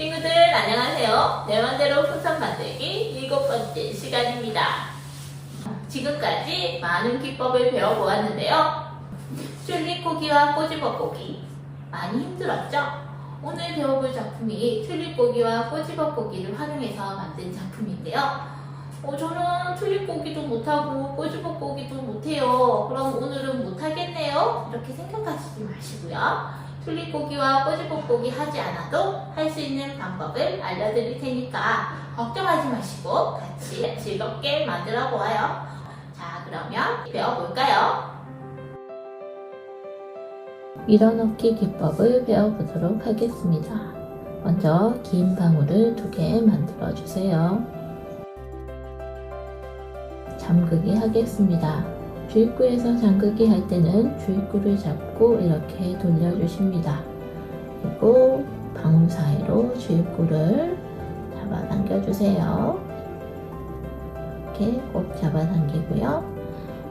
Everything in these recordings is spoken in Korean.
친구들 안녕하세요. 내 맘대로 풍선 만들기 7번째 시간입니다. 지금까지 많은 기법을 배워보았는데요. 튤립고기와 꼬집어고기 많이 힘들었죠? 오늘 배워볼 작품이 튤립고기와 꼬집어고기를 활용해서 만든 작품인데요. 저는 튤립고기도 못하고 꼬집어고기도 못해요. 그럼 오늘은 못하겠네요? 이렇게 생각하시지 마시고요. 튤립고기와 꼬집어고기 하지 않아도 할 수 있는 방법을 알려드릴 테니까 걱정하지 마시고 같이 즐겁게 만들어 보아요. 자, 그러면 배워볼까요? 밀어넣기 기법을 배워보도록 하겠습니다. 먼저 긴 방울을 2개 만들어 주세요. 잠그기 하겠습니다. 주입구에서 잠그기 할 때는 주입구를 잡고 이렇게 돌려주십니다. 그리고 방울 사이로 주입구를 잡아당겨 주세요. 이렇게 꼭 잡아당기고요.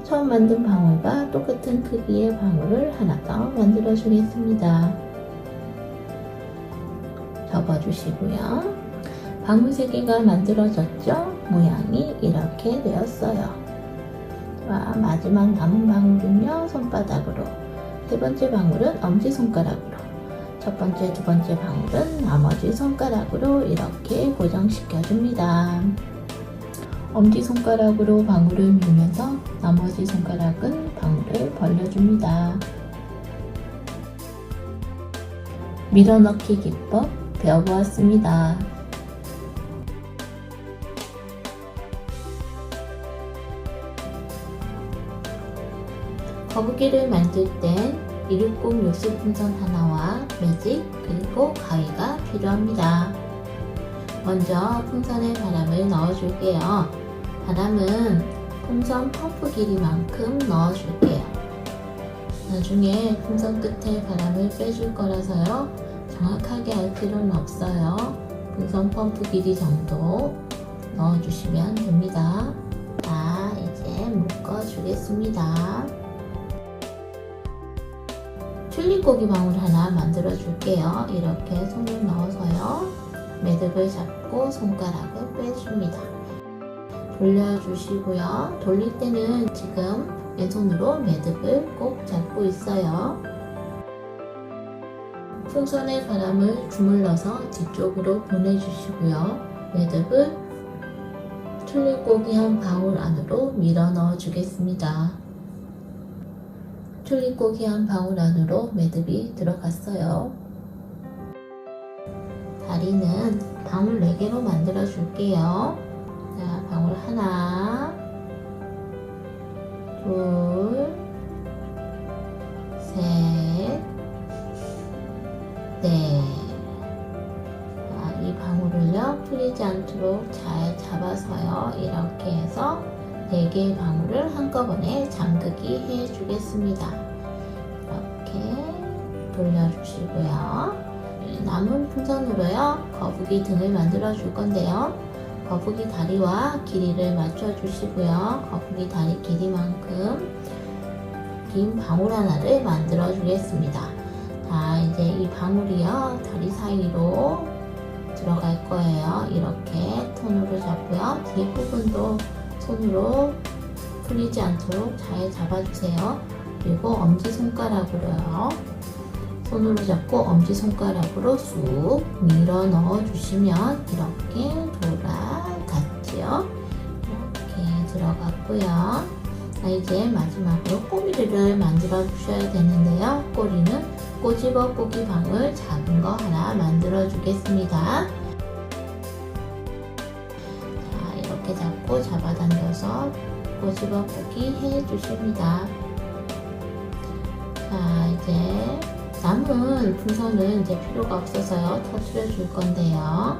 처음 만든 방울과 똑같은 크기의 방울을 하나 더 만들어 주겠습니다. 접어주시고요. 방울 3개가 만들어졌죠? 모양이 이렇게 되었어요. 자, 마지막 남은 방울은요, 손바닥으로, 3번째 방울은 엄지손가락으로, 첫 번째, 2번째 방울은 나머지 손가락으로 이렇게 고정시켜 줍니다. 엄지손가락으로 방울을 밀면서 나머지 손가락은 방울을 벌려줍니다. 밀어넣기 기법 배워보았습니다. 거북이를 만들 땐 160 육수풍선 하나와 매직 그리고 가위가 필요합니다. 먼저 풍선에 바람을 넣어줄게요. 바람은 풍선 펌프 길이만큼 넣어줄게요. 나중에 풍선 끝에 바람을 빼줄 거라서요. 정확하게 할 필요는 없어요. 풍선 펌프 길이 정도 넣어주시면 됩니다. 자, 이제 묶어주겠습니다. 튤립고기 방울 하나 만들어 줄게요. 이렇게 손을 넣어서요. 매듭을 잡고 손가락을 빼줍니다. 돌려주시고요. 돌릴 때는 지금 왼손으로 매듭을 꼭 잡고 있어요. 풍선의 바람을 주물러서 뒤쪽으로 보내주시고요. 매듭을 튤립고기 한 방울 안으로 밀어 넣어 주겠습니다. 튤립고기 한 방울 안으로 매듭이 들어갔어요. 다리는 방울 4개로 만들어 줄게요. 자, 방울 하나, 둘, 셋, 넷. 자, 이 방울을요, 풀리지 않도록 잘 잡아서요, 이렇게 해서 4개의 방울을 한꺼번에 잠그기 해주겠습니다. 이렇게 돌려주시고요. 남은 풍선으로요, 거북이 등을 만들어 줄 건데요. 거북이 다리와 길이를 맞춰 주시고요. 거북이 다리 길이만큼 긴 방울 하나를 만들어 주겠습니다. 자, 이제 이 방울이요, 다리 사이로 들어갈 거예요. 이렇게 손으로 잡고요. 뒷부분도 손으로 풀리지 않도록 잘 잡아주세요. 그리고 엄지손가락으로요. 손으로 잡고 엄지손가락으로 쑥 밀어 넣어주시면 이렇게 돌아갔지요. 이렇게 들어갔고요. 자, 이제 마지막으로 꼬리를 만들어 주셔야 되는데요. 꼬리는 꼬집어고기 방울 작은 거 하나 만들어 주겠습니다. 이렇게 잡고 잡아당겨서 꼬집어보기 해주십니다. 자, 이제 남은 풍선은 이제 필요가 없어서요. 터뜨려 줄 건데요.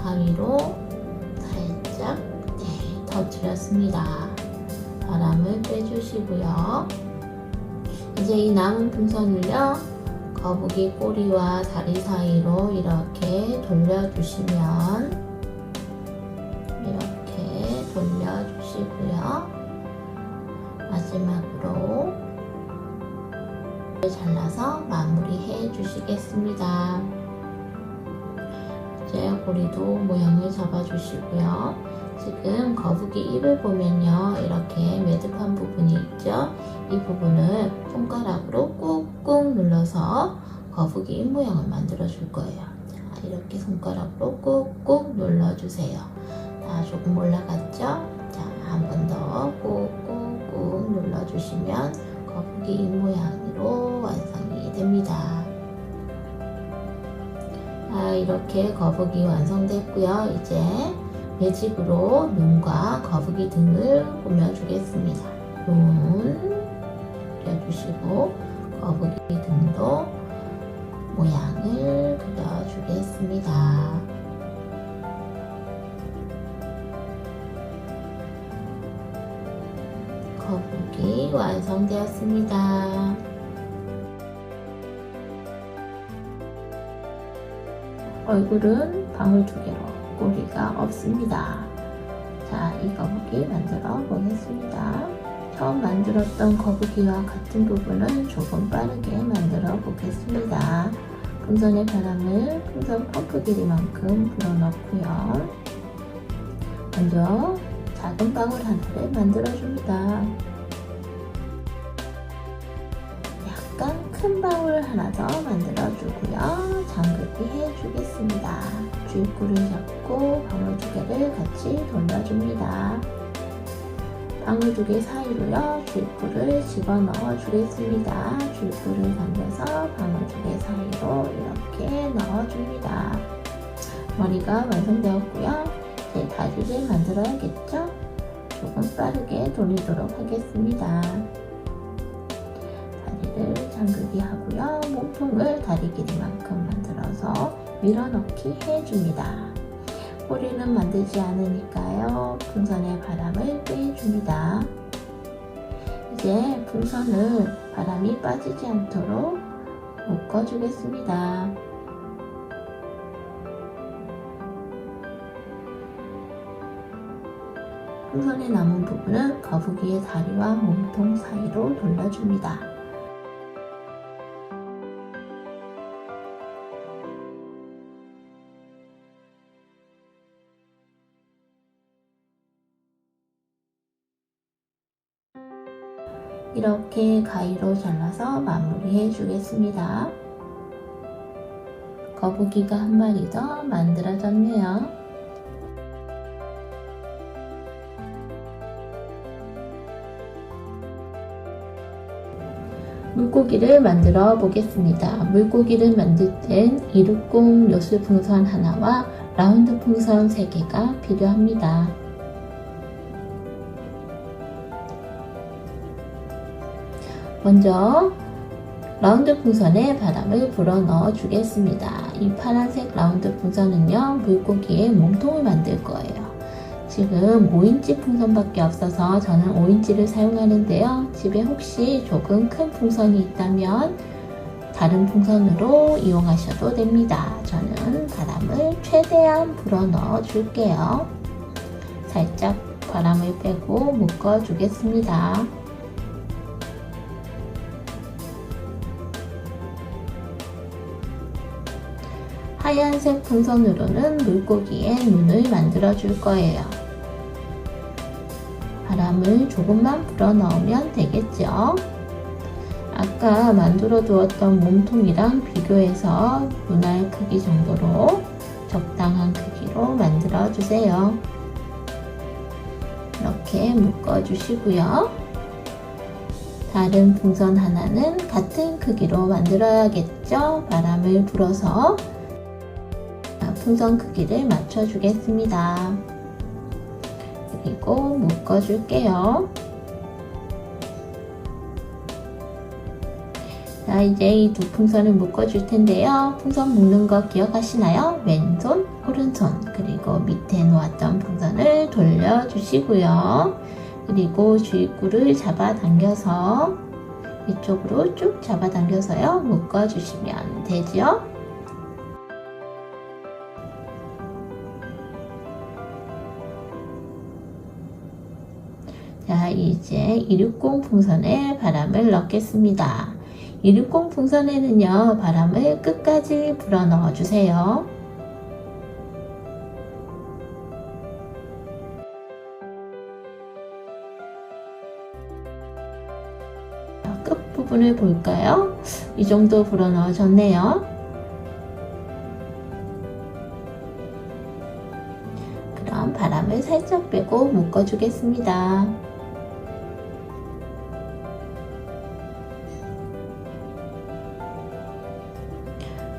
가위로 살짝 터뜨렸습니다. 바람을 빼주시고요. 이제 이 남은 풍선을요, 거북이 꼬리와 다리 사이로 이렇게 돌려주시면 이렇게 돌려주시고요. 마지막으로 잘라서 마무리해 주시겠습니다. 이제 고리도 모양을 잡아주시고요. 지금 거북이 입을 보면요, 이렇게 매듭한 부분이 있죠. 이 부분을 손가락으로 꾹꾹 눌러서 거북이 입 모양을 만들어 줄 거예요. 자, 이렇게 손가락으로 꾹꾹 눌러주세요. 자, 조금 올라갔죠? 자, 한 번 더 꾹꾹꾹 눌러주시면 거북이 입 모양으로 완성이 됩니다. 자, 이렇게 거북이 완성됐고요. 이제 매직으로 눈과 거북이 등을 꾸며주겠습니다. 눈 그려주시고 거북이 등도 모양을 그려주겠습니다. 거북이 완성되었습니다. 얼굴은 방울 2개로 꼬리가 없습니다. 자, 이 거북이 만들어 보겠습니다. 처음 만들었던 거북이와 같은 부분을 조금 빠르게 만들어 보겠습니다. 풍선의 바람을 풍선 펌프 길이만큼 불어넣고요. 먼저 작은 방울 하나를 만들어 줍니다. 약간 큰 방울 하나 더 만들어 주고요. 잠그기 해 주겠습니다. 줄구를 잡고 방울 2개를 같이 돌려줍니다. 방울 2개 사이로요, 줄구를 집어넣어 주겠습니다. 줄구를 당겨서 방울 2개 사이로 이렇게 넣어줍니다. 머리가 완성되었고요. 이제 다리를 만들어야겠죠? 조금 빠르게 돌리도록 하겠습니다. 다리를 잠그기 하고요. 몸통을 다리 길이만큼 만들어서 밀어넣기 해줍니다. 꼬리는 만들지 않으니까요. 풍선에 바람을 빼줍니다. 이제 풍선을 바람이 빠지지 않도록 묶어주겠습니다. 풍선의 남은 부분은 거북이의 다리와 몸통 사이로 돌려줍니다. 이렇게 가위로 잘라서 마무리해 주겠습니다. 거북이가 한 마리 더 만들어졌네요. 물고기를 만들어 보겠습니다. 물고기를 만들 땐 이륙공 요술 풍선 하나와 라운드 풍선 3개가 필요합니다. 먼저 라운드 풍선에 바람을 불어 넣어 주겠습니다. 이 파란색 라운드 풍선은요, 물고기의 몸통을 만들 거예요. 지금 5인치 풍선밖에 없어서 저는 5인치를 사용하는데요. 집에 혹시 조금 큰 풍선이 있다면 다른 풍선으로 이용하셔도 됩니다. 저는 바람을 최대한 불어 넣어 줄게요. 살짝 바람을 빼고 묶어 주겠습니다. 하얀색 풍선으로는 물고기의 눈을 만들어 줄 거예요. 바람을 조금만 불어 넣으면 되겠죠? 아까 만들어 두었던 몸통이랑 비교해서 눈알 크기 정도로 적당한 크기로 만들어 주세요. 이렇게 묶어 주시고요. 다른 풍선 하나는 같은 크기로 만들어야겠죠? 바람을 불어서 풍선 크기를 맞춰 주겠습니다. 그리고 묶어 줄게요. 자, 이제 이 두 풍선을 묶어 줄 텐데요. 풍선 묶는 거 기억하시나요? 왼손, 오른손, 그리고 밑에 놓았던 풍선을 돌려 주시고요. 그리고 줄구를 잡아 당겨서 이쪽으로 쭉 잡아 당겨서요, 묶어 주시면 되죠. 자, 이제 이륙공 풍선에 바람을 넣겠습니다. 이륙공 풍선에는요, 바람을 끝까지 불어 넣어 주세요. 부분을 볼까요? 이 정도 불어 넣어줬네요. 그럼 바람을 살짝 빼고 묶어주겠습니다.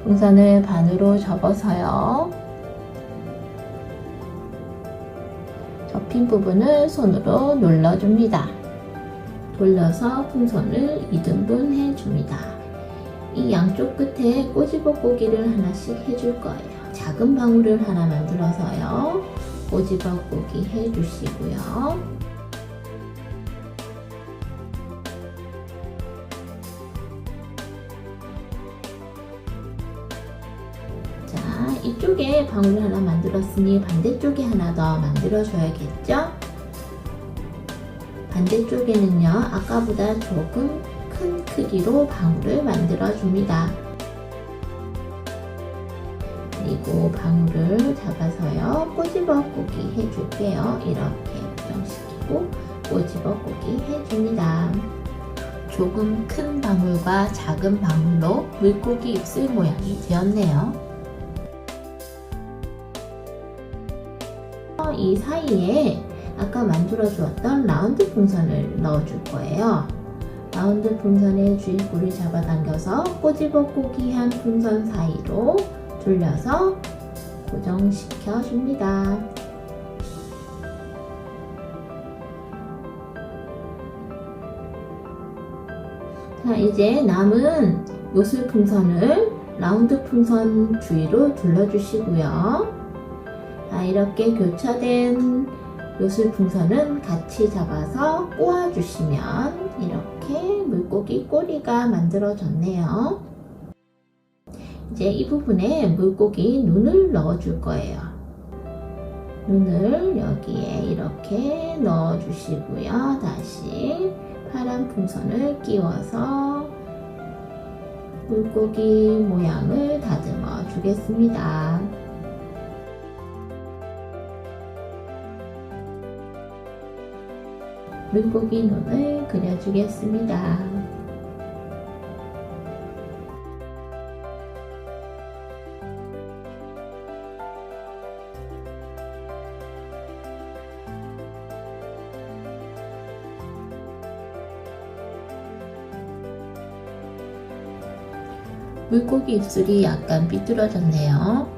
풍선을 반으로 접어서요. 접힌 부분을 손으로 눌러줍니다. 돌려서 풍선을 2등분 해줍니다. 이 양쪽 끝에 꼬집어 꼬기를 하나씩 해줄 거예요. 작은 방울을 하나 만들어서요. 꼬집어 꼬기 해주시고요. 이쪽에 방울 하나 만들었으니 반대쪽에 하나 더 만들어 줘야겠죠? 반대쪽에는요, 아까보다 조금 큰 크기로 방울을 만들어 줍니다. 그리고 방울을 잡아서요, 꼬집어 꼬기 해줄게요. 이렇게 고정시키고 꼬집어 꼬기 해줍니다. 조금 큰 방울과 작은 방울로 물고기 입술 모양이 되었네요. 이 사이에 아까 만들어 주었던 라운드 풍선을 넣어 줄 거예요. 라운드 풍선의 주입구를 잡아당겨서 꼬집어 꼬기한 풍선 사이로 돌려서 고정시켜 줍니다. 자, 이제 남은 요술 풍선을 라운드 풍선 주위로 둘러주시고요. 이렇게 교차된 요술 풍선은 같이 잡아서 꼬아주시면 이렇게 물고기 꼬리가 만들어졌네요. 이제 이 부분에 물고기 눈을 넣어줄 거예요. 눈을 여기에 이렇게 넣어주시고요. 다시 파란 풍선을 끼워서 물고기 모양을 다듬어 주겠습니다. 물고기 눈을 그려주겠습니다. 물고기 입술이 약간 삐뚤어졌네요.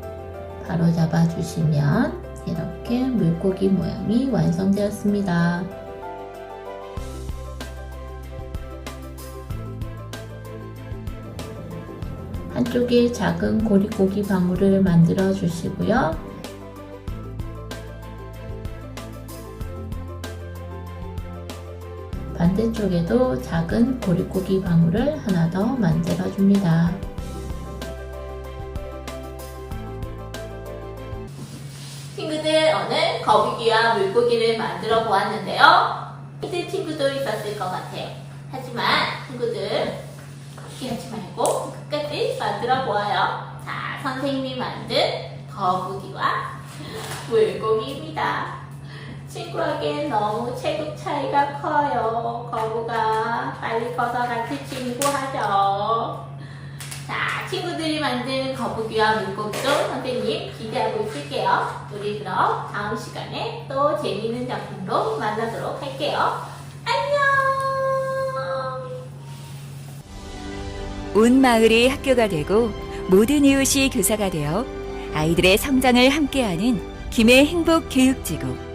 바로 잡아주시면 이렇게 물고기 모양이 완성되었습니다. 한쪽에 작은 고리고기 방울을 만들어 주시고요. 반대쪽에도 작은 고리고기 방울을 하나 더 만들어 줍니다. 친구들, 오늘 거북이와 물고기를 만들어 보았는데요. 힘든 친구도 있었을 것 같아요. 하지만 친구들 포기하지 말고 끝까지 만들어 보아요. 자, 선생님이 만든 거북이와 물고기입니다. 친구에겐 너무 체급 차이가 커요. 거북아, 빨리 커서 같이 친구하죠. 자, 친구들이 만든 거북이와 물고기도 선생님 기대하고 있을게요. 우리 그럼 다음 시간에 또 재미있는 작품으로 만나도록 할게요. 안녕! 온 마을이 학교가 되고 모든 이웃이 교사가 되어 아이들의 성장을 함께하는 김해 행복교육지구.